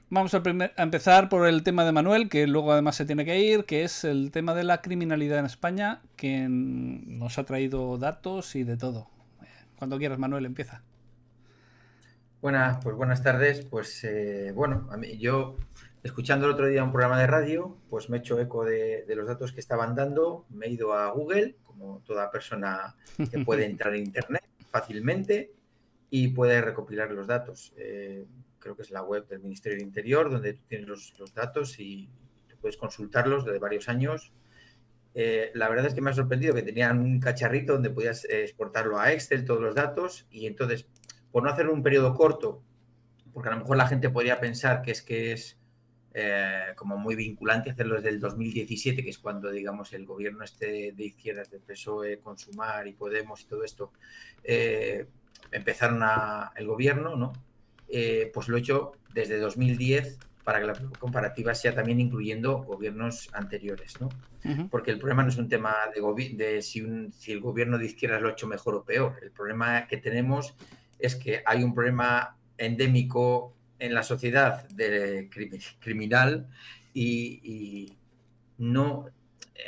Vamos a empezar por el tema de Manuel, que luego además se tiene que ir, que es el tema de la criminalidad en España, que nos ha traído datos y de todo. Cuando quieras, Manuel, empieza. Buenas tardes. Bueno, yo escuchando el otro día un programa de radio, pues me he hecho eco de los datos que estaban dando, me he ido a Google, como toda persona que puede entrar en Internet fácilmente y puede recopilar los datos. Creo que es la web del Ministerio del Interior, donde tú tienes los datos y tú puedes consultarlos de varios años. La verdad es que me ha sorprendido que tenían un cacharrito donde podías exportarlo a Excel, todos los datos, y entonces, por no hacer un periodo corto, porque a lo mejor la gente podría pensar que es como muy vinculante hacerlo desde el 2017, que es cuando, digamos, el gobierno este de izquierdas, del PSOE, con Sumar y Podemos y todo esto, empezaron el gobierno, ¿no? Pues lo he hecho desde 2010 para que la comparativa sea también incluyendo gobiernos anteriores, ¿no? Ujú. Porque el problema no es un tema de si el gobierno de izquierdas lo ha hecho mejor o peor. El problema que tenemos es que hay un problema endémico en la sociedad criminal y no,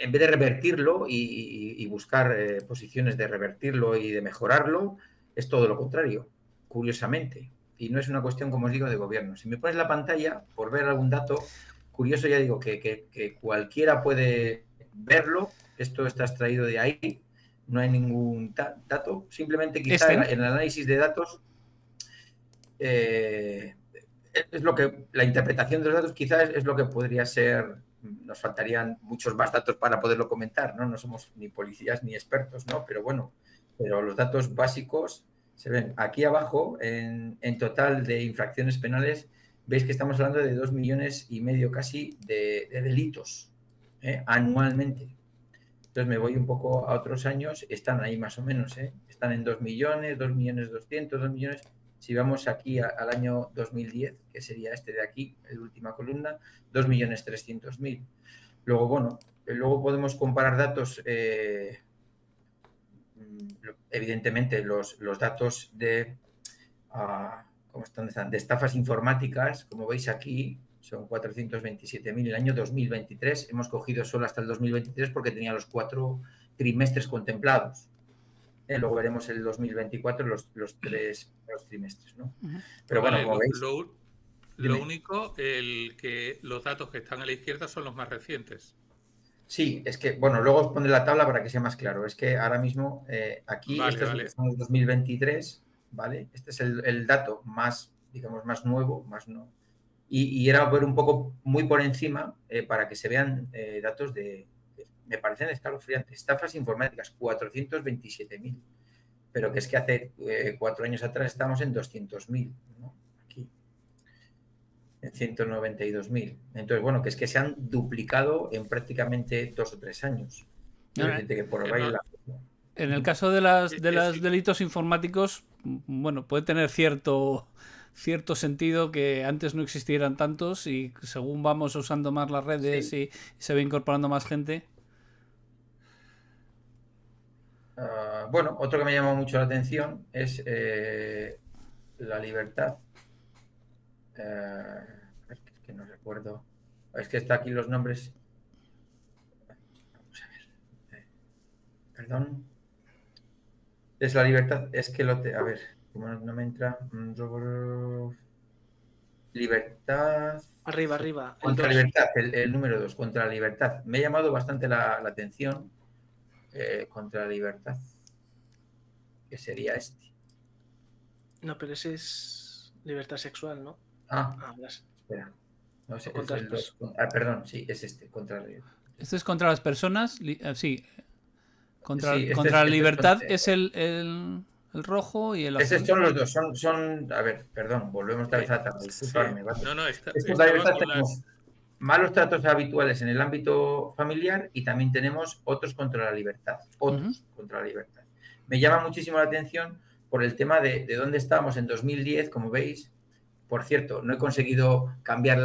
en vez de revertirlo y buscar posiciones de revertirlo y de mejorarlo, es todo lo contrario, curiosamente. Y no es una cuestión, como os digo, de gobierno. Si me pones la pantalla, por ver algún dato curioso, ya digo que cualquiera puede verlo. Esto está extraído de ahí. No hay ningún dato. Simplemente quizá Este, ¿no? el análisis de datos eh, es lo que la interpretación de los datos quizás es lo que podría ser. Nos faltarían muchos más datos para poderlo comentar, ¿no? No somos ni policías ni expertos, ¿no? Pero bueno, pero los datos básicos se ven aquí abajo. En total de infracciones penales, veis que estamos hablando de 2,5 millones casi de delitos anualmente. Entonces me voy un poco a otros años, están ahí más o menos, están en 2 millones, 2,200,000, 2 millones. Si vamos aquí al año 2010, que sería este de aquí, la última columna, 2,300,000. Luego, bueno, luego podemos comparar datos, evidentemente los datos ¿cómo están? De estafas informáticas, como veis aquí, son 427,000 el año 2023. Hemos cogido solo hasta el 2023 porque tenía los 4 trimestres contemplados. Luego veremos el 2024, los 3 trimestres, ¿no? Pero bueno, Vale, como veis, lo dime. único, que los datos que están a la izquierda son los más recientes. Sí, es que, bueno, luego os pondré la tabla para que sea más claro. Es que ahora mismo, aquí, Vale, este es vale. estamos 2023, ¿vale? Este es el dato más, digamos, más nuevo, más no. Y era ver un poco muy por encima para que se vean datos me parecen escalofriantes. Estafas informáticas, 427,000. Pero que es que hace 4 años atrás estábamos en 200,000, ¿no? Aquí, en 192,000. Entonces, bueno, que es que se han duplicado en prácticamente 2 o 3 años. Quiero decirte que por ahí No, la... En el caso de las de es, los delitos informáticos, bueno, puede tener cierto sentido que antes no existieran tantos y según vamos usando más las redes Sí. y se va incorporando más gente. Bueno, otro que me llama mucho la atención es la libertad. Es que no recuerdo. Es que está aquí los nombres. Vamos a ver. Perdón. Es la libertad. Es que a ver, como no me entra. Libertad. Arriba, arriba, el Contra 2. libertad, el número 2, contra la libertad. Me ha llamado bastante la atención contra la libertad, que sería este. No, pero ese es libertad sexual, ¿no? Ah, Ah, espera. No sé, o es contra las el 2. personas. Perdón, sí, es este, contra la libertad. Esto es contra las personas, sí, Sí, contra la este es libertad es el rojo y el Esos azul. son los dos, a ver, perdón, volvemos otra vez que a la tabla, sí. disculparme, ¿vale? No, no, Es contra la estaba libertad con tenemos las. malos tratos habituales en el ámbito familiar y también tenemos Ujú. otros contra la libertad. Me llama muchísimo la atención por el tema de dónde estábamos en 2010, como veis, por cierto, no he conseguido cambiar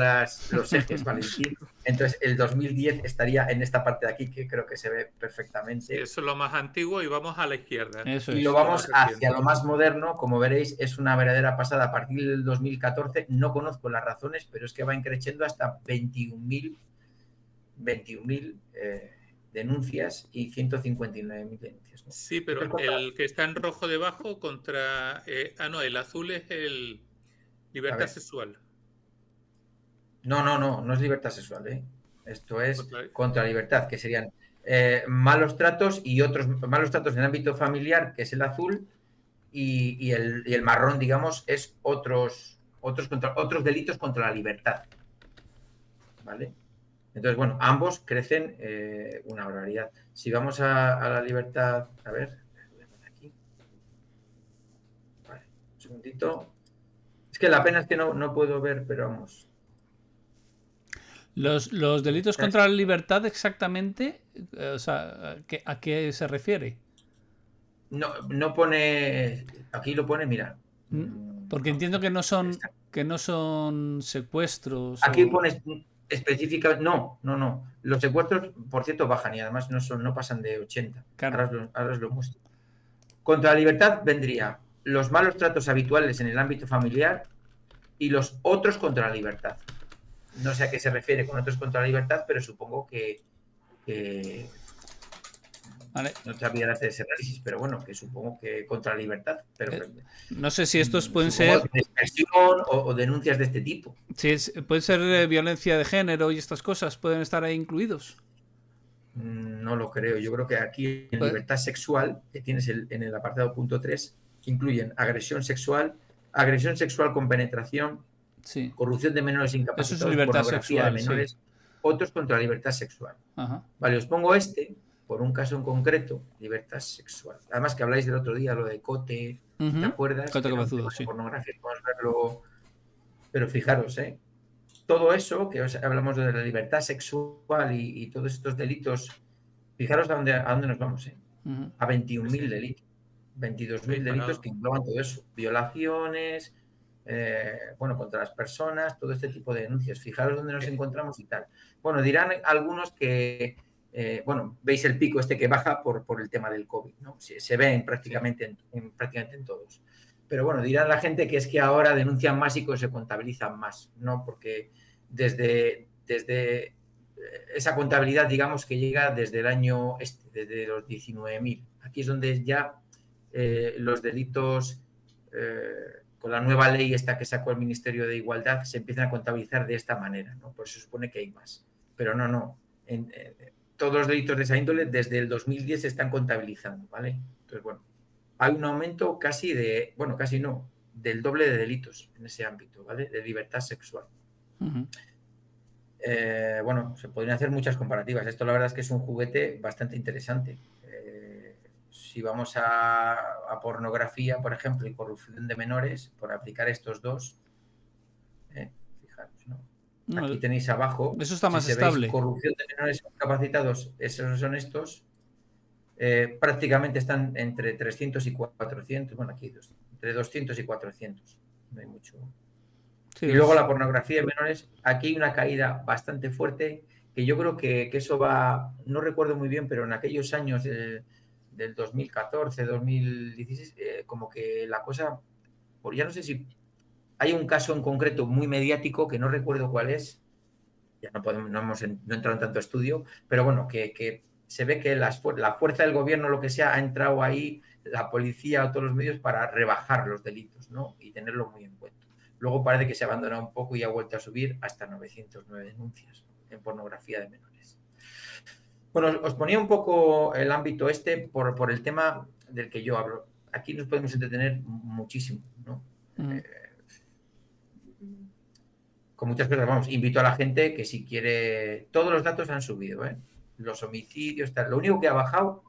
los ejes, Valentín. Entonces, el 2010 estaría en esta parte de aquí, que creo que se ve perfectamente. Sí, eso es lo más antiguo y vamos a la izquierda. Eso Y es. lo vamos más hacia lo más moderno, como veréis, es una verdadera pasada. A partir del 2014, no conozco las razones, pero es que va increciendo hasta 21.000 denuncias y 159.000 denuncias, ¿no? Sí, pero el que está en rojo debajo contra... no, el azul es el libertad sexual. No es libertad sexual, ¿eh? Esto es contra la libertad, que serían malos tratos y otros malos tratos en el ámbito familiar, que es el azul, y el marrón, digamos, es otros delitos contra la libertad. ¿Vale? Entonces, bueno, ambos crecen una barbaridad. Si vamos a la libertad, a ver, aquí. Vale, un segundito. Es que la pena es que no puedo ver, pero vamos. Los delitos contra la libertad exactamente, o sea, ¿a qué se refiere? No pone. Aquí lo pone, mira. Porque entiendo que no son secuestros. Aquí pone específica. No. Los secuestros, por cierto, bajan y además no pasan de 80. Claro. Ahora os lo muestro. Contra la libertad vendría los malos tratos habituales en el ámbito familiar y los otros contra la libertad. No sé a qué se refiere con otros contra la libertad, pero supongo que Vale. no sabía hacer ese análisis, pero bueno, que supongo que contra la libertad. Pero no sé si estos pueden ser expresión o denuncias de este tipo. Sí, puede ser violencia de género y estas cosas pueden estar ahí incluidos. No lo creo. Yo creo que aquí en libertad sexual, que tienes en el apartado punto 3, incluyen agresión sexual con penetración, sí. corrupción de menores incapacitados, eso es libertad pornografía sexual, de menores, sí. Otros contra la libertad sexual. Ajá. Vale, os pongo por un caso en concreto, libertad sexual. Además que habláis del otro día, lo de Cote, ¿te acuerdas? Cote Cabezudo, sí. Pornografía, podemos verlo. Pero fijaros, todo eso, que hablamos de la libertad sexual y todos estos delitos, fijaros a dónde nos vamos, a 21.000 delitos, 22.000 delitos que engloban todo eso, violaciones, contra las personas, todo este tipo de denuncias. Fijaros dónde nos encontramos y tal. Bueno, dirán algunos que, veis el pico que baja por el tema del COVID, ¿no? Se ve prácticamente en todos. Pero bueno, dirán la gente que es que ahora denuncian más y que se contabilizan más, ¿no? Porque desde esa contabilidad, digamos que llega desde el año desde los 19.000. Aquí es donde ya los delitos, con la nueva ley esta que sacó el Ministerio de Igualdad, se empiezan a contabilizar de esta manera, ¿no? Por eso se supone que hay más. Pero no. Todos los delitos de esa índole desde el 2010 se están contabilizando, ¿vale? Entonces, bueno, hay un aumento casi del doble de delitos en ese ámbito, ¿vale? De libertad sexual. Se podrían hacer muchas comparativas. Esto la verdad es que es un juguete bastante interesante. Si vamos a pornografía, por ejemplo, y corrupción de menores, por aplicar estos dos, fijaros, ¿no? Aquí tenéis abajo. Eso está más estable. Corrupción de menores incapacitados, esos son estos. Prácticamente están entre 300 y 400. Bueno, aquí entre 200 y 400. No hay mucho. Sí, y luego la pornografía de menores, aquí hay una caída bastante fuerte, que yo creo que eso va, no recuerdo muy bien, pero en aquellos años del 2014, 2016, como que la cosa, ya no sé si hay un caso en concreto muy mediático, que no recuerdo cuál es, ya no hemos entrado en tanto estudio, pero bueno, que se ve que la fuerza del gobierno, lo que sea, ha entrado ahí, la policía o todos los medios para rebajar los delitos, ¿no? Y tenerlo muy en cuenta. Luego parece que se ha abandonado un poco y ha vuelto a subir hasta 909 denuncias en pornografía de menores. Bueno, os ponía un poco el ámbito por el tema del que yo hablo. Aquí nos podemos entretener muchísimo, ¿no? Con muchas cosas, vamos, invito a la gente que si quiere, todos los datos han subido, los homicidios, tal. Lo único que ha bajado,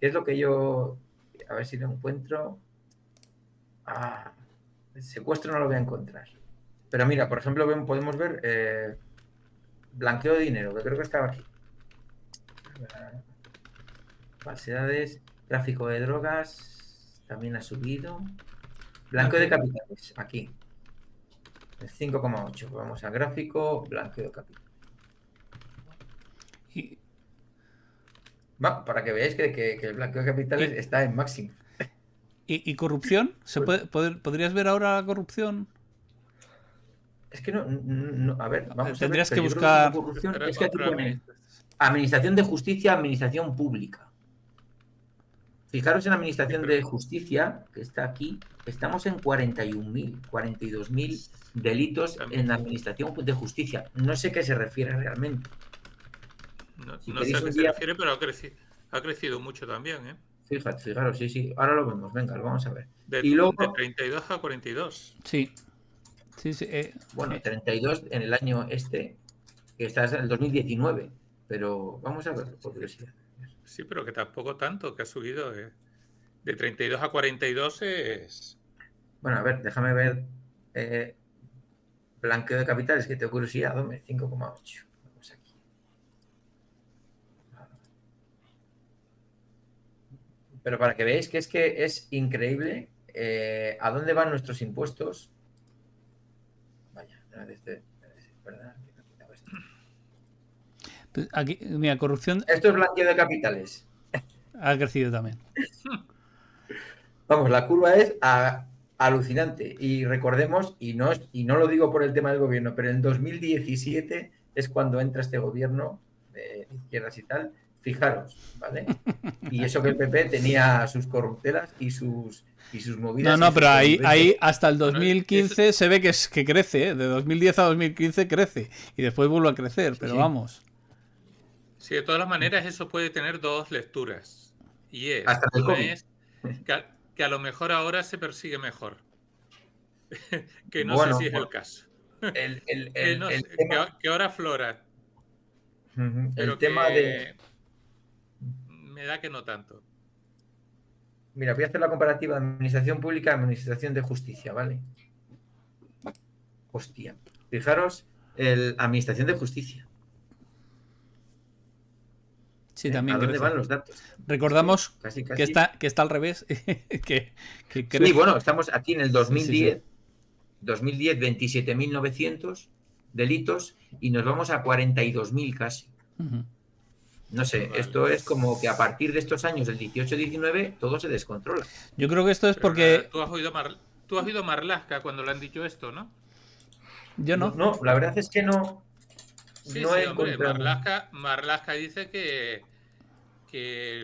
que es lo que yo, a ver si lo encuentro, el secuestro no lo voy a encontrar. Pero mira, por ejemplo, podemos ver blanqueo de dinero, que creo que estaba aquí. Falsedades, tráfico de drogas, también ha subido. Blanqueo de capitales, aquí. El 5,8. Vamos a gráfico, blanqueo de capital. Y, Va, para que veáis que el blanqueo de capitales Y- está en máximo. y corrupción. ¿Podrías ver ahora la corrupción? Es que no, a ver, vamos a ver, Tendrías que pero yo creo que la buscar. corrupción Pero es que aquí otra pone administración. Administración de Justicia, Administración Pública. Fijaros en la Administración Sí, pero- de Justicia, que está aquí, estamos en 41.000, 42.000 delitos en la Administración de Justicia. No sé qué se refiere realmente. No, Si no sé queréis a qué un se día, refiere, pero ha crecido mucho también, ¿eh? fijaros, sí, ahora lo vemos, venga, lo vamos a ver. De, Y luego, de 32 a 42. Sí. Sí. bueno, 32 en el año que está en el 2019, pero vamos a verlo, por curiosidad. Sí, pero que tampoco tanto, que ha subido. De 32 a 42 es... Bueno, a ver, déjame ver. Blanqueo de capitales, que tengo curiosidad, hombre, 5,8. Vamos aquí. Pero para que veáis que es increíble a dónde van nuestros impuestos. Vaya, ¿verdad? Pues aquí, mira, corrupción Esto es blanqueo de capitales. ha crecido también. Vamos, la curva es alucinante. Y recordemos, y no lo digo por el tema del gobierno, pero en 2017 es cuando entra este gobierno de izquierdas y tal. Fijaros, ¿vale? Y eso que el PP tenía sus corruptelas y sus movidas. No, pero ahí hasta el Bueno, 2015 se ve que crece, ¿eh? De 2010 a 2015 crece. Y después vuelve a crecer, pero Sí. vamos. Sí, de todas las maneras eso puede tener dos lecturas. Y Hasta el una COVID. es que a lo mejor ahora se persigue mejor. Que no Bueno, sé si es bueno, el caso. Que ahora aflora, pero el tema de... me da que no tanto. Mira, voy a hacer la comparativa de administración pública y administración de justicia, ¿vale? Hostia. Fijaros, administración de justicia. Sí, también ¿A dónde crece. van los datos? Recordamos Casi. que está al revés. que crece. Sí, bueno, estamos aquí en el 2010. Sí. 2010, 27.900 delitos y nos vamos a 42.000 casi. Uh-huh. No sé, Vale. esto es como que a partir de estos años, del 18-19, todo se descontrola. Yo creo que esto es Pero porque... tú has oído Marlaska cuando le han dicho esto, ¿no? Yo no. No, la verdad es que no. Sí, No he hombre, encontrado. Marlaska dice que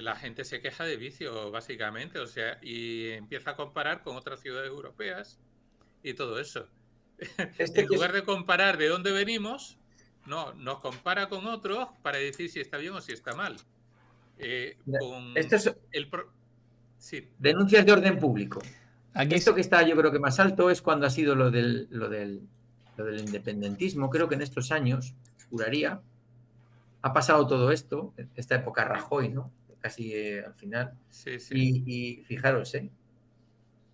la gente se queja de vicio, básicamente, o sea, y empieza a comparar con otras ciudades europeas y todo eso. En lugar de comparar de dónde venimos, no, nos compara con otros para decir si está bien o si está mal. Esto es sí. denuncias de orden público. Aquí esto que está, yo creo que más alto es cuando ha sido lo del independentismo. Creo que en estos años, juraría, ha pasado todo esto, esta época Rajoy, ¿no? Casi al final. Sí. Y fijaros,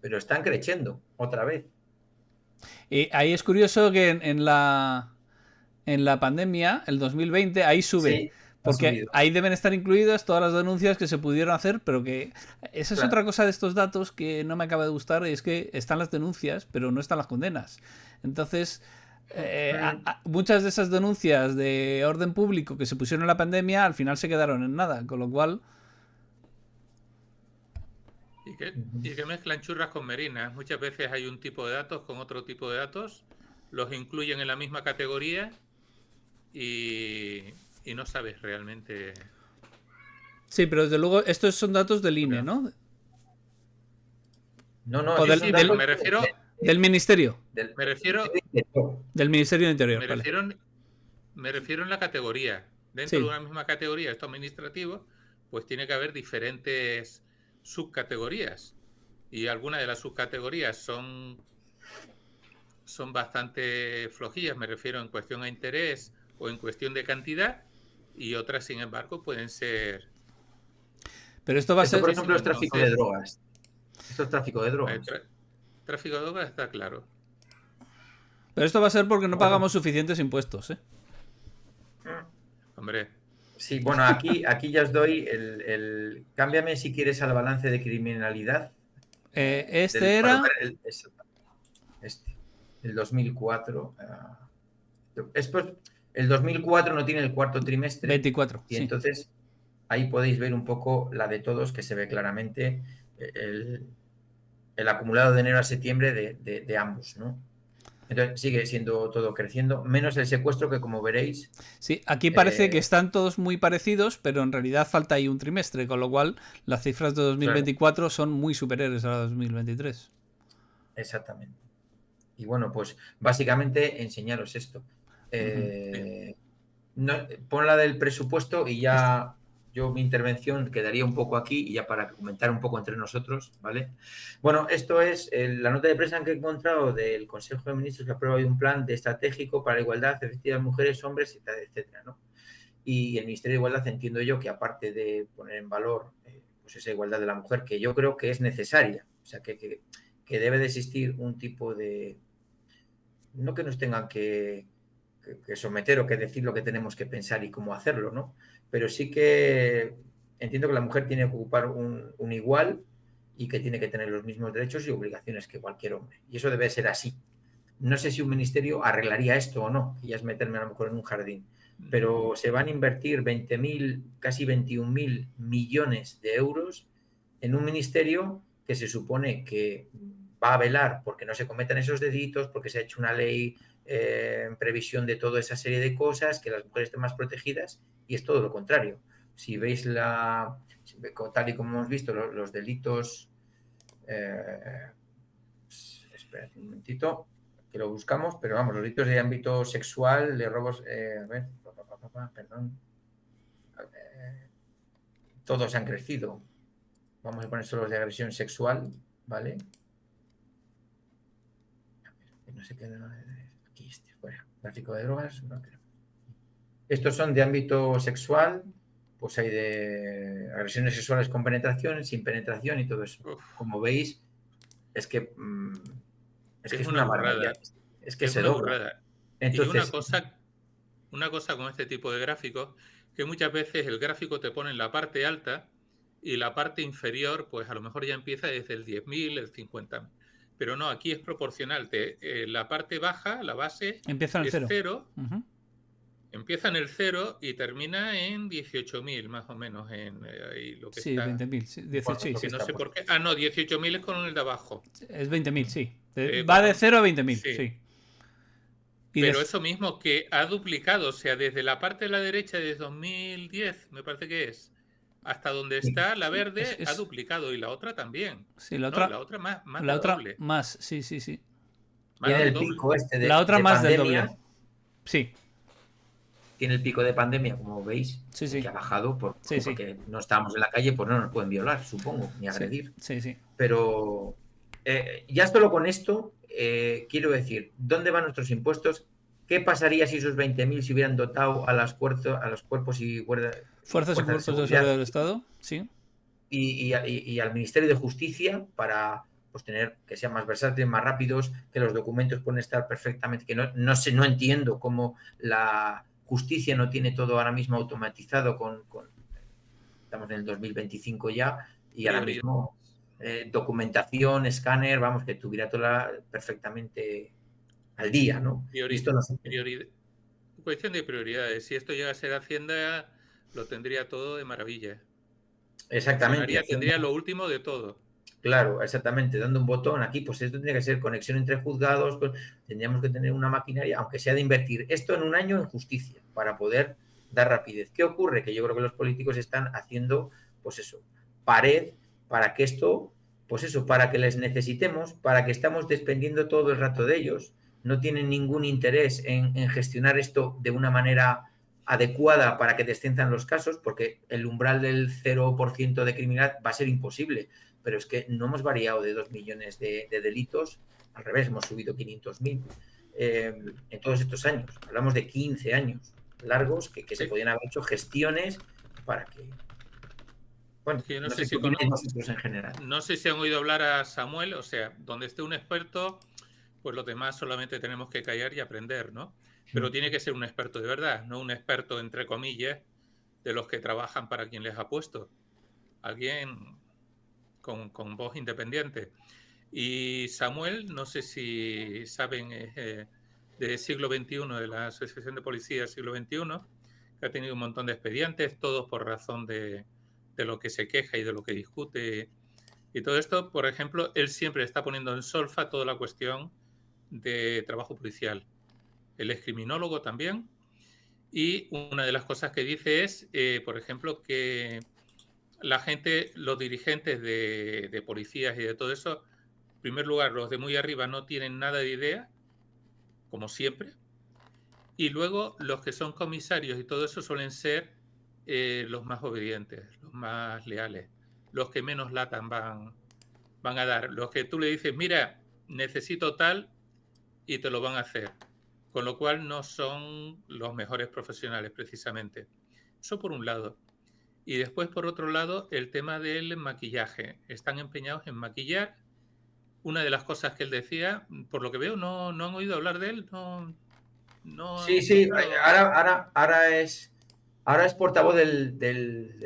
pero están creciendo otra vez. Ahí es curioso que en la pandemia, el 2020, ahí sube. Sí, porque ahí deben estar incluidas todas las denuncias que se pudieron hacer, pero que esa es otra cosa de estos datos que no me acaba de gustar, es que están las denuncias, pero no están las condenas. Entonces, muchas de esas denuncias de orden público que se pusieron en la pandemia, al final se quedaron en nada, con lo cual... Y que mezclan churras con merinas. Muchas veces hay un tipo de datos con otro tipo de datos, los incluyen en la misma categoría y no sabes realmente... Sí, pero desde luego estos son datos del INE, ¿no? No, o me refiero... Del Ministerio. Me refiero... Del Ministerio de Interior. Me refiero en la categoría. Dentro de una misma categoría, esto administrativo, pues tiene que haber diferentes subcategorías. Y algunas de las subcategorías son bastante flojillas, me refiero en cuestión a interés o en cuestión de cantidad, y otras, sin embargo, pueden ser... Pero esto va a ser... Por ejemplo, es tráfico de drogas. Esto es tráfico de drogas. Tráfico de drogas está claro. Pero esto va a ser porque no pagamos suficientes impuestos, ¿eh? Hombre. Sí, bueno, aquí ya os doy cámbiame si quieres al balance de criminalidad. Este era... el 2004. El 2004 no tiene el cuarto trimestre. 24. Y sí. entonces ahí podéis ver un poco la de todos, que se ve claramente el acumulado de enero a septiembre de ambos, ¿no? Entonces sigue siendo todo creciendo, menos el secuestro que, como veréis... Sí, aquí parece que están todos muy parecidos, pero en realidad falta ahí un trimestre, con lo cual las cifras de 2024 claro, son muy superiores a las de 2023. Exactamente. Y bueno, pues básicamente enseñaros esto. No, pon la del presupuesto y ya yo mi intervención quedaría un poco aquí y ya para comentar un poco entre nosotros, ¿vale? Bueno, esto es la nota de prensa que he encontrado del Consejo de Ministros que aprueba hoy un plan de estratégico para la igualdad efectiva de mujeres, hombres, etcétera, ¿no? Y el Ministerio de Igualdad, entiendo yo que aparte de poner en valor pues esa igualdad de la mujer, que yo creo que es necesaria, o sea, que debe de existir un tipo de... No que nos tengan que someter o que decir lo que tenemos que pensar y cómo hacerlo, ¿no? Pero sí que entiendo que la mujer tiene que ocupar un igual y que tiene que tener los mismos derechos y obligaciones que cualquier hombre. Y eso debe ser así. No sé si un ministerio arreglaría esto o no, y ya es meterme a lo mejor en un jardín, pero se van a invertir 20.000, casi 21.000 millones de euros en un ministerio que se supone que va a velar porque no se cometan esos delitos, porque se ha hecho una ley en previsión de toda esa serie de cosas, que las mujeres estén más protegidas, y es todo lo contrario. Si veis tal y como hemos visto, los delitos... espera un momentito, que lo buscamos, pero vamos, los delitos de ámbito sexual, de robos... a ver, perdón. Todos han crecido. Vamos a poner solo los de agresión sexual, ¿vale? No sé qué... Aquí, fuera. Tráfico de drogas. No, pero... Estos son de ámbito sexual, pues hay de agresiones sexuales con penetración, sin penetración y todo eso. Como veis, es que es una maravilla. Es que se dobla. Entonces, y una cosa con este tipo de gráficos, que muchas veces el gráfico te pone en la parte alta y la parte inferior, pues a lo mejor ya empieza desde el 10.000, el 50.000. Pero no, aquí es proporcional. La parte baja, la base, empieza en el cero. Empieza en el 0 y termina en 18.000 más o menos en lo que sí, está. 20.000, sí, 18, sí, no sé por qué. Ah, no, 18.000 es con el de abajo. Es 20.000, sí. Va de 0 a 20.000, sí. Pero eso mismo que ha duplicado, o sea, desde la parte de la derecha de 2010, me parece que es, hasta donde está la verde, ha duplicado, y la otra también. Sí, la otra, no, la otra más la del otra doble. Más, sí, sí, sí. Tiene el pico la otra de más pandemia, del doble. Sí. Tiene el pico de pandemia, como veis, que ha bajado porque no estábamos en la calle, pues no nos pueden violar, supongo, ni agredir. Sí. Pero ya solo con esto, quiero decir, ¿dónde van nuestros impuestos? ¿Qué pasaría si esos 20.000 se hubieran dotado a los cuerpos y fuerzas y cuerpos de seguridad del Estado? Sí. Y al Ministerio de Justicia para pues tener que sean más versátiles, más rápidos, que los documentos pueden estar perfectamente, que no entiendo cómo la justicia no tiene todo ahora mismo automatizado estamos en el 2025 ya, y ahora mismo documentación, escáner, vamos, que tuviera toda perfectamente al día, ¿no? Esto no se cuestión de prioridades. Si esto llega a ser Hacienda, lo tendría todo de maravilla. Exactamente. Tendría lo último de todo. Claro, exactamente, dando un botón aquí, pues esto tiene que ser conexión entre juzgados, pues tendríamos que tener una maquinaria, aunque sea de invertir esto en un año en justicia, para poder dar rapidez. ¿Qué ocurre? Que yo creo que los políticos están haciendo, pues eso, pared para que esto, pues eso, para que les necesitemos, para que estamos dependiendo todo el rato de ellos, no tienen ningún interés en gestionar esto de una manera adecuada para que desciendan los casos, porque el umbral del 0% de criminalidad va a ser imposible. Pero es que no hemos variado de 2 millones de delitos, al revés, hemos subido 500.000 en todos estos años. Hablamos de 15 años largos que se podían haber hecho gestiones para que... Bueno, no sé si nosotros en general. No sé si han oído hablar a Samuel, o sea, donde esté un experto, pues los demás solamente tenemos que callar y aprender, ¿no? Pero tiene que ser un experto de verdad, no un experto, entre comillas, de los que trabajan para quien les ha puesto. Alguien con voz independiente. Y Samuel, no sé si saben, de siglo XXI, de la Asociación de Policías siglo XXI, que ha tenido un montón de expedientes, todos por razón de lo que se queja y de lo que discute. Y todo esto, por ejemplo, él siempre está poniendo en solfa toda la cuestión de trabajo policial. Él es criminólogo también. Y una de las cosas que dice es, por ejemplo, que la gente, los dirigentes de policías y de todo eso, en primer lugar, los de muy arriba no tienen nada de idea, como siempre. Y luego los que son comisarios y todo eso suelen ser los más obedientes, los más leales, los que menos latan van a dar. Los que tú le dices, mira, necesito tal, y te lo van a hacer. Con lo cual no son los mejores profesionales, precisamente. Eso por un lado. Y después, por otro lado, el tema del maquillaje. Están empeñados en maquillar. Una de las cosas que él decía, por lo que veo, no han oído hablar de él. Sí, sí, ahora es portavoz del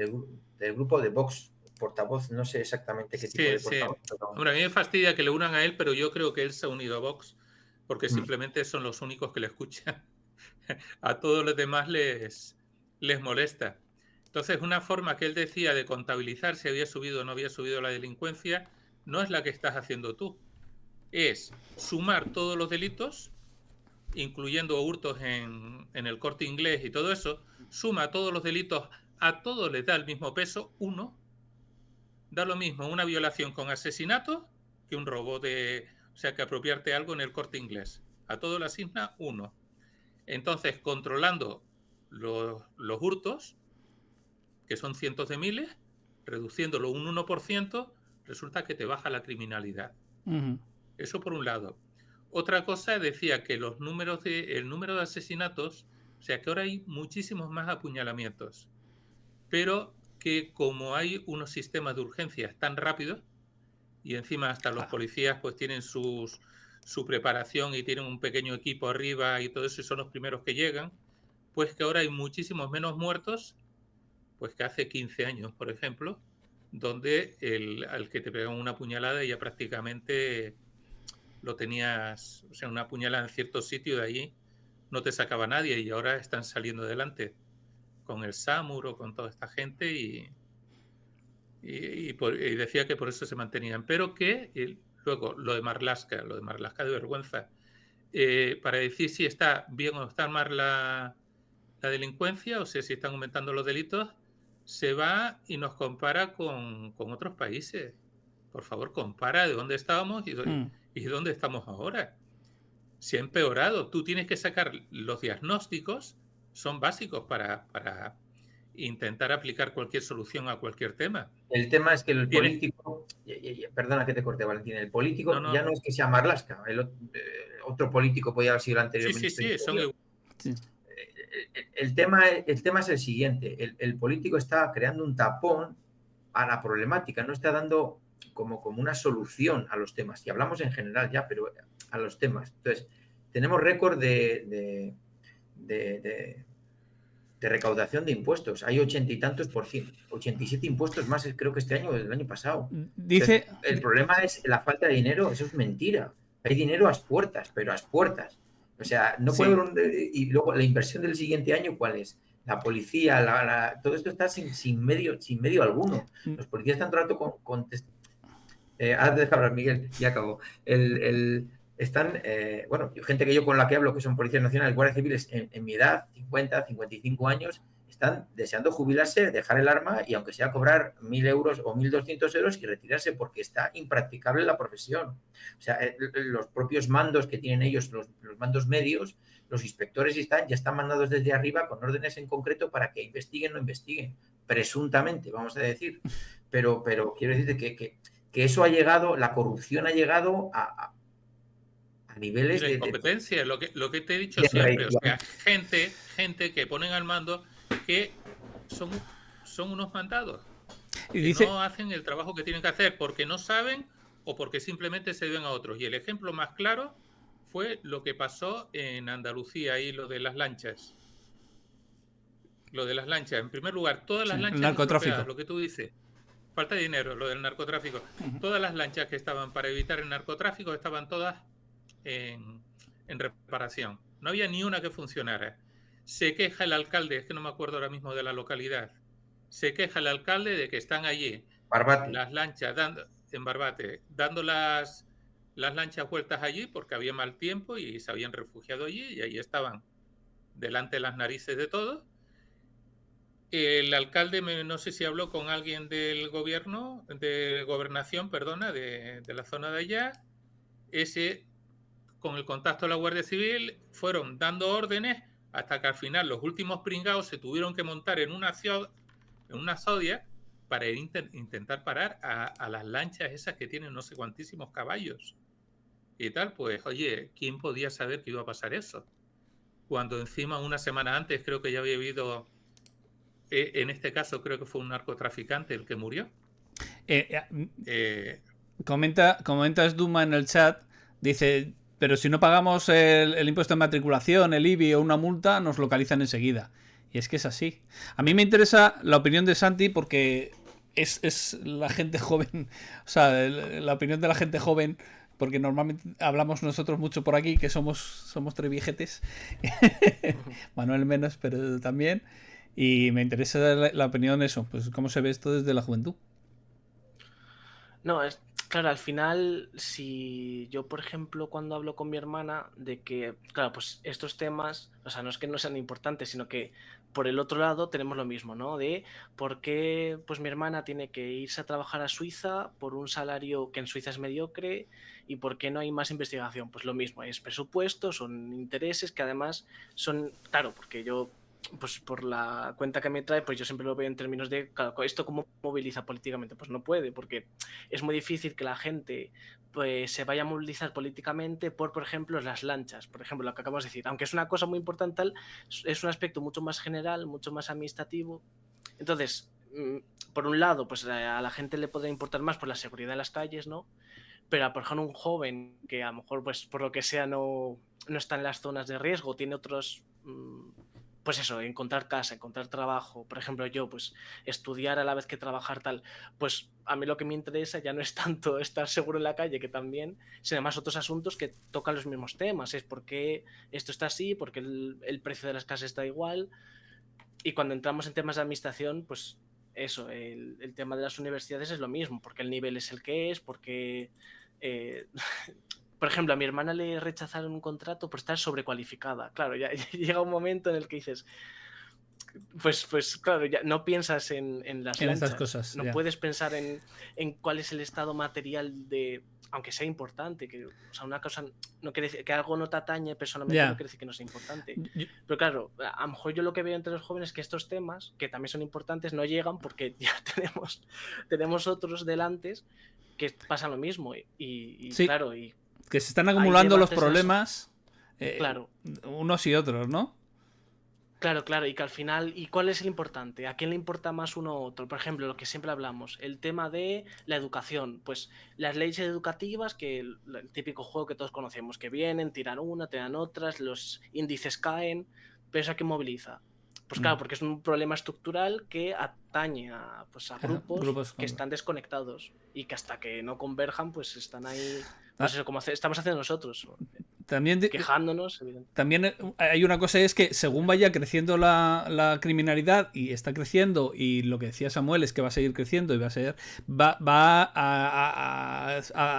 grupo de Vox. Portavoz, no sé exactamente qué tipo de portavoz. Sí. Hombre, a mí me fastidia que le unan a él, pero yo creo que él se ha unido a Vox porque simplemente son los únicos que le escuchan. A todos los demás les molesta. Entonces, una forma que él decía de contabilizar si había subido o no había subido la delincuencia no es la que estás haciendo tú. Es sumar todos los delitos, incluyendo hurtos en el Corte Inglés y todo eso, suma todos los delitos, a todos les da el mismo peso, 1. Da lo mismo una violación con asesinato que un robo o sea, que apropiarte algo en el Corte Inglés. A todo le asigna 1. Entonces, controlando los hurtos, que son cientos de miles, reduciéndolo un 1%, resulta que te baja la criminalidad. Eso por un lado. Otra cosa decía que el número de asesinatos, o sea que ahora hay muchísimos más apuñalamientos, pero que como hay unos sistemas de urgencias tan rápidos, y encima hasta los policías pues tienen su preparación y tienen un pequeño equipo arriba y todo eso, y son los primeros que llegan, pues que ahora hay muchísimos menos muertos pues que hace 15 años, por ejemplo, donde al que te pegan una puñalada ya prácticamente lo tenías, o sea, una puñalada en cierto sitio de allí no te sacaba nadie, y ahora están saliendo adelante con el SAMUR o con toda esta gente y decía que por eso se mantenían, pero que luego lo de Marlaska de vergüenza, para decir si está bien o está mal la delincuencia, o sea, si están aumentando los delitos, se va y nos compara con otros países. Por favor, compara de dónde estábamos y dónde estamos ahora. Se ha empeorado. Tú tienes que sacar los diagnósticos, son básicos para intentar aplicar cualquier solución a cualquier tema. El tema es que el político, perdona que te corte, Valentín, el político ya no es que sea Marlaska, otro político podía haber sido el anterior ministro. Sí, son igual. El tema es el siguiente, el político está creando un tapón a la problemática, no está dando como una solución a los temas, y hablamos en general ya, pero a los temas. Entonces, tenemos récord de recaudación de impuestos. Hay 80 y tantos %, 87 impuestos más, creo que este año o el año pasado. Dice... Entonces, el problema es la falta de dinero, eso es mentira. Hay dinero a las puertas, pero a las puertas. O sea, no puede haber y luego la inversión del siguiente año, ¿cuál es? La policía, todo esto está sin medio alguno. Los policías están todo el rato con ahora te dejo hablar, Miguel, ya acabó. Están, gente que yo con la que hablo, que son policías nacionales, guardias civiles, en mi edad, 50, 55 años, están deseando jubilarse, dejar el arma y aunque sea cobrar 1.000 euros o 1.200 euros y retirarse porque está impracticable la profesión. O sea, los propios mandos que tienen ellos, los mandos medios, los inspectores ya están mandados desde arriba con órdenes en concreto para que investiguen o no investiguen, presuntamente, vamos a decir. Pero quiero decirte que eso ha llegado, la corrupción ha llegado a niveles de incompetencia, lo que te he dicho siempre, o sea, gente que ponen al mando que son unos mandados y no hacen el trabajo que tienen que hacer porque no saben o porque simplemente se deben a otros. Y el ejemplo más claro fue lo que pasó en Andalucía y lo de las lanchas. En primer lugar, todas las lanchas narcotráfico. Lo que tú dices, falta de dinero, lo del narcotráfico. Todas las lanchas que estaban para evitar el narcotráfico estaban todas en reparación. No había ni una que funcionara. Se queja el alcalde, es que no me acuerdo ahora mismo de la localidad, se queja el alcalde de que están allí Barbate. las lanchas en Barbate, dando las lanchas vueltas allí porque había mal tiempo y se habían refugiado allí y ahí estaban delante de las narices de todos. El alcalde, no sé si habló con alguien del gobierno, de gobernación, perdona, de la zona de allá. Ese, con el contacto de la Guardia Civil, fueron dando órdenes hasta que al final los últimos pringados se tuvieron que montar en una Zodiac para intentar parar a las lanchas esas que tienen no sé cuantísimos caballos. Y tal, pues, oye, ¿quién podía saber que iba a pasar eso? Cuando encima una semana antes creo que ya había habido, en este caso creo que fue un narcotraficante el que murió. Comentas Duma en el chat, dice, pero si no pagamos el impuesto de matriculación, el IBI o una multa, nos localizan enseguida. Y es que es así. A mí me interesa la opinión de Santi porque es la gente joven, o sea, la opinión de la gente joven, porque normalmente hablamos nosotros mucho por aquí, que somos tres viejetes. Manuel menos, pero también. Y me interesa la opinión de eso, pues cómo se ve esto desde la juventud. No, claro, al final, si yo, por ejemplo, cuando hablo con mi hermana de que, claro, pues estos temas, o sea, no es que no sean importantes, sino que por el otro lado tenemos lo mismo, ¿no? De por qué pues mi hermana tiene que irse a trabajar a Suiza por un salario que en Suiza es mediocre y por qué no hay más investigación. Pues lo mismo, es presupuesto, son intereses que además son, claro, porque yo, pues por la cuenta que me trae, pues yo siempre lo veo en términos de, claro, ¿esto cómo moviliza políticamente? Pues no puede, porque es muy difícil que la gente pues se vaya a movilizar políticamente por ejemplo, las lanchas, por ejemplo, lo que acabamos de decir, aunque es una cosa muy importante, es un aspecto mucho más general, mucho más administrativo. Entonces, por un lado, pues a la gente le puede importar más por la seguridad en las calles, ¿no? Pero por ejemplo un joven que a lo mejor pues por lo que sea no está en las zonas de riesgo, tiene otros, pues eso, encontrar casa, encontrar trabajo, por ejemplo yo pues estudiar a la vez que trabajar tal, pues a mí lo que me interesa ya no es tanto estar seguro en la calle, que también, sino más otros asuntos que tocan los mismos temas, es por qué esto está así, por qué el precio de las casas está igual. Y cuando entramos en temas de administración, pues eso, el tema de las universidades es lo mismo, porque el nivel es el que es, porque por ejemplo, a mi hermana le rechazaron un contrato por estar sobrecualificada. Claro, ya llega un momento en el que dices, pues claro, ya no piensas en las lanchas, estas cosas. No puedes pensar en cuál es el estado material de, aunque sea importante, que, o sea, una cosa no quiere decir que algo no te atañe personalmente, no quiere decir que no sea importante. Pero claro, a lo mejor yo lo que veo entre los jóvenes es que estos temas, que también son importantes, no llegan porque ya tenemos otros delante que pasan lo mismo. Y sí, claro, y que se están acumulando los problemas, claro, unos y otros, ¿no? Claro, y que al final, ¿y cuál es el importante? ¿A quién le importa más uno u otro? Por ejemplo, lo que siempre hablamos, el tema de la educación, pues las leyes educativas, que el típico juego que todos conocemos, que vienen, tiran una, tiran otras, los índices caen, pero ¿eso a qué moviliza? Pues claro, porque es un problema estructural que atañe a grupos que están desconectados y que hasta que no converjan, pues están ahí, pues eso, como estamos haciendo nosotros. También quejándonos. También hay una cosa, es que según vaya creciendo la criminalidad, y está creciendo, y lo que decía Samuel es que va a seguir creciendo y va a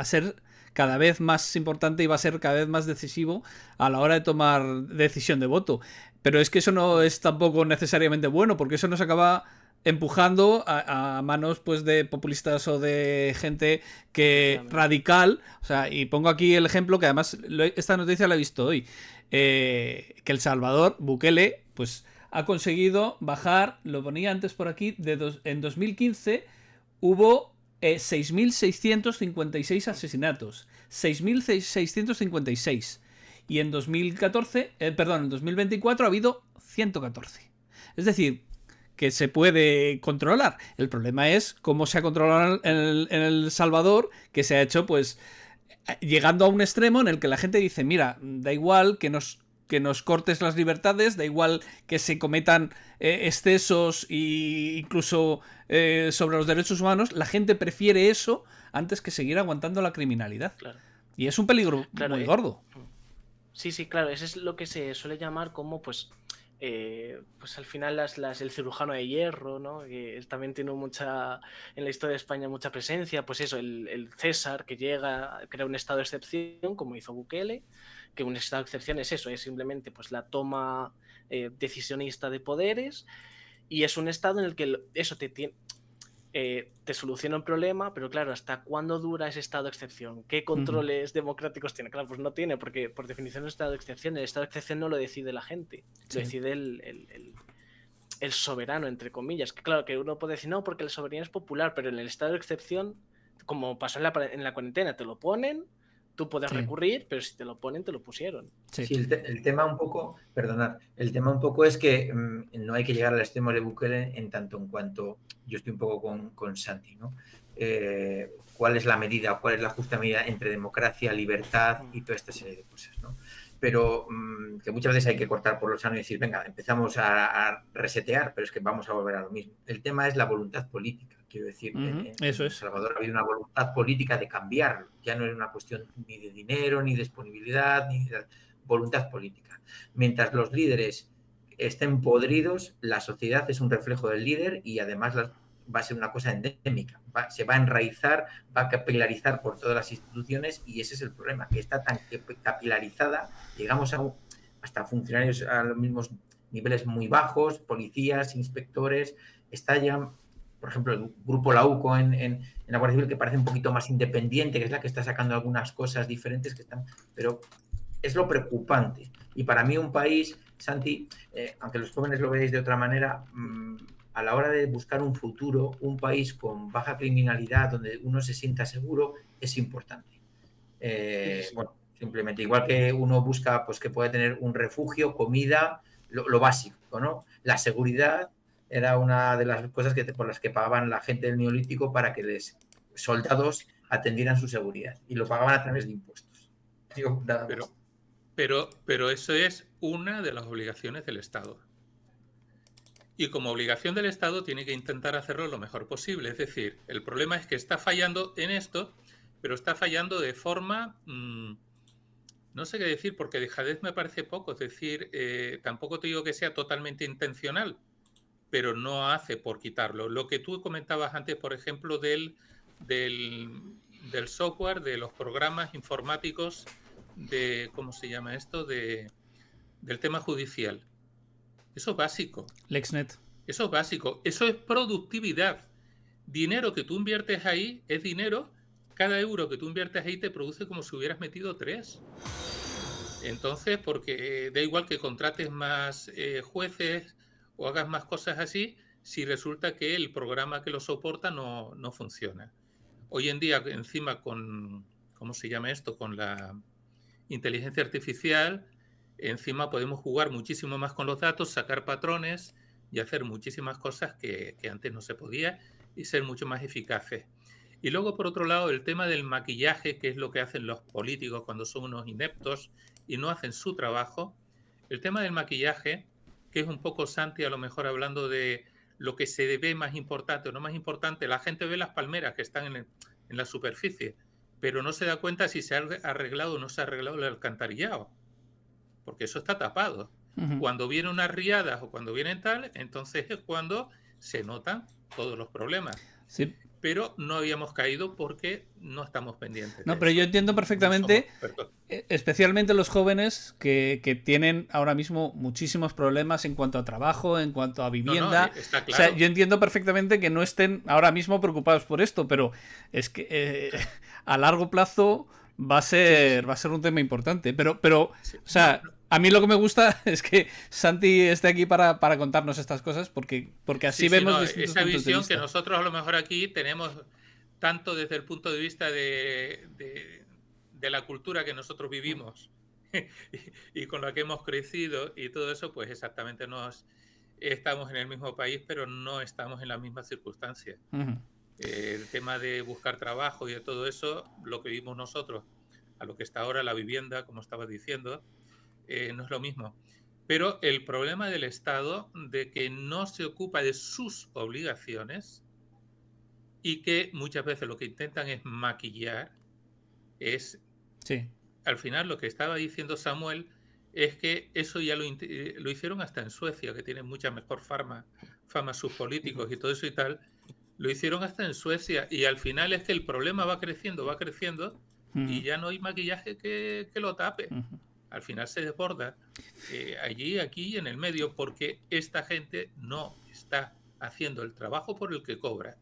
ser cada vez más importante y va a ser cada vez más decisivo a la hora de tomar decisión de voto. Pero es que eso no es tampoco necesariamente bueno, porque eso nos acaba empujando a manos pues de populistas o de gente que radical, o sea, y pongo aquí el ejemplo que además esta noticia la he visto hoy, que El Salvador, Bukele, pues ha conseguido bajar, lo ponía antes por aquí, en 2015 hubo 6.656 asesinatos, 6.656, y en 2024 ha habido 114. Es decir, que se puede controlar. El problema es cómo se ha controlado en El Salvador, que se ha hecho pues llegando a un extremo en el que la gente dice, mira, da igual que nos nos cortes las libertades, da igual que se cometan excesos e incluso sobre los derechos humanos, la gente prefiere eso antes que seguir aguantando la criminalidad. Claro. Y es un peligro muy gordo. Sí, claro, eso es lo que se suele llamar como, pues al final el cirujano de hierro, ¿no? Que también tiene en la historia de España mucha presencia, pues eso, el César que llega a crear un estado de excepción, como hizo Bukele, que un estado de excepción es eso, es simplemente pues la toma decisionista de poderes, y es un estado en el que eso te soluciona un problema, pero claro, ¿hasta cuándo dura ese estado de excepción? ¿Qué controles democráticos tiene? Claro, pues no tiene, porque por definición es un estado de excepción. El estado de excepción no lo decide la gente, lo decide el soberano, entre comillas. Que claro, que uno puede decir, no, porque la soberanía es popular, pero en el estado de excepción, como pasó en la cuarentena, te lo ponen, tú puedes recurrir, pero si te lo ponen, te lo pusieron. Sí, el tema un poco, perdonad, el tema un poco es que no hay que llegar al extremo de Bukele en tanto en cuanto, yo estoy un poco con Santi, ¿no? ¿Cuál es la medida, cuál es la justa medida entre democracia, libertad y toda esta serie de cosas, ¿no? Pero que muchas veces hay que cortar por lo sano y decir, venga, empezamos a resetear, pero es que vamos a volver a lo mismo. El tema es la voluntad política, quiero decir. Eso es. En Salvador ha habido una voluntad política de cambiarlo. Ya no es una cuestión ni de dinero, ni de disponibilidad, ni de voluntad política. Mientras los líderes estén podridos, la sociedad es un reflejo del líder y además va a ser una cosa endémica, se va a enraizar, va a capilarizar por todas las instituciones y ese es el problema, que está tan capilarizada, llegamos hasta funcionarios a los mismos niveles muy bajos, policías, inspectores, está ya, por ejemplo, el grupo Lauco en la Guardia Civil, que parece un poquito más independiente, que es la que está sacando algunas cosas diferentes, pero es lo preocupante. Y para mí un país, Santi, aunque los jóvenes lo veáis de otra manera, a la hora de buscar un futuro, un país con baja criminalidad, donde uno se sienta seguro, es importante. Bueno, simplemente, igual que uno busca pues que puede tener un refugio, comida, lo básico, ¿no? La seguridad era una de las cosas por las que pagaban la gente del Neolítico para que los soldados atendieran su seguridad y lo pagaban a través de impuestos. Digo, nada más. Pero eso es una de las obligaciones del Estado. Y como obligación del Estado tiene que intentar hacerlo lo mejor posible. Es decir, el problema es que está fallando en esto, pero está fallando de forma... no sé qué decir, porque dejadez me parece poco. Es decir, tampoco te digo que sea totalmente intencional, pero no hace por quitarlo. Lo que tú comentabas antes, por ejemplo, del software, de los programas informáticos, ¿cómo se llama esto? Del tema judicial. Eso es básico. LexNet. Eso es básico. Eso es productividad. Dinero que tú inviertes ahí es dinero. Cada euro que tú inviertes ahí te produce como si hubieras metido 3. Entonces, porque da igual que contrates más jueces o hagas más cosas así, si resulta que el programa que lo soporta no funciona. Hoy en día, encima con, ¿cómo se llama esto? Con la inteligencia artificial, encima podemos jugar muchísimo más con los datos, sacar patrones y hacer muchísimas cosas que antes no se podía y ser mucho más eficaces. Y luego, por otro lado, el tema del maquillaje, que es lo que hacen los políticos cuando son unos ineptos y no hacen su trabajo. El tema del maquillaje, que es un poco Santi a lo mejor hablando de lo que se ve más importante o no más importante. La gente ve las palmeras que están en la superficie, pero no se da cuenta si se ha arreglado o no se ha arreglado el alcantarillado, porque eso está tapado. Cuando vienen unas riadas o cuando vienen tal, entonces es cuando se notan todos los problemas. Sí. Pero no habíamos caído porque no estamos pendientes. No, pero yo entiendo perfectamente, especialmente los jóvenes que tienen ahora mismo muchísimos problemas en cuanto a trabajo, en cuanto a vivienda. No, está claro. O sea, yo entiendo perfectamente que no estén ahora mismo preocupados por esto, pero es que a largo plazo va a ser un tema importante. Pero sí, o sea, a mí lo que me gusta es que Santi esté aquí para contarnos estas cosas, porque así vemos distintos esa puntos visión de vista. que nosotros a lo mejor aquí tenemos tanto desde el punto de vista de la cultura que nosotros vivimos y con la que hemos crecido y todo eso, pues exactamente estamos en el mismo país, pero no estamos en las mismas circunstancias. El tema de buscar trabajo y de todo eso, lo que vimos nosotros, a lo que está ahora la vivienda, como estabas diciendo, no es lo mismo. Pero el problema del Estado de que no se ocupa de sus obligaciones y que muchas veces lo que intentan es maquillar, es, Sí. al final lo que estaba diciendo Samuel es que eso ya lo hicieron hasta en Suecia, que tienen mucha mejor fama sus políticos y todo eso y tal, lo hicieron hasta en Suecia, y al final es que el problema va creciendo y ya no hay maquillaje que lo tape. Al final se desborda allí, aquí y en el medio, porque esta gente no está haciendo el trabajo por el que cobra.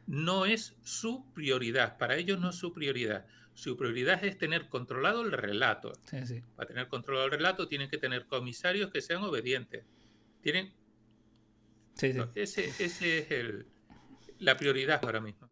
No es su prioridad, para ellos no es su prioridad. Su prioridad es tener controlado el relato. Sí, sí. Para tener controlado el relato tienen que tener comisarios que sean obedientes. Tienen... Sí, sí. Ese es la prioridad ahora mismo.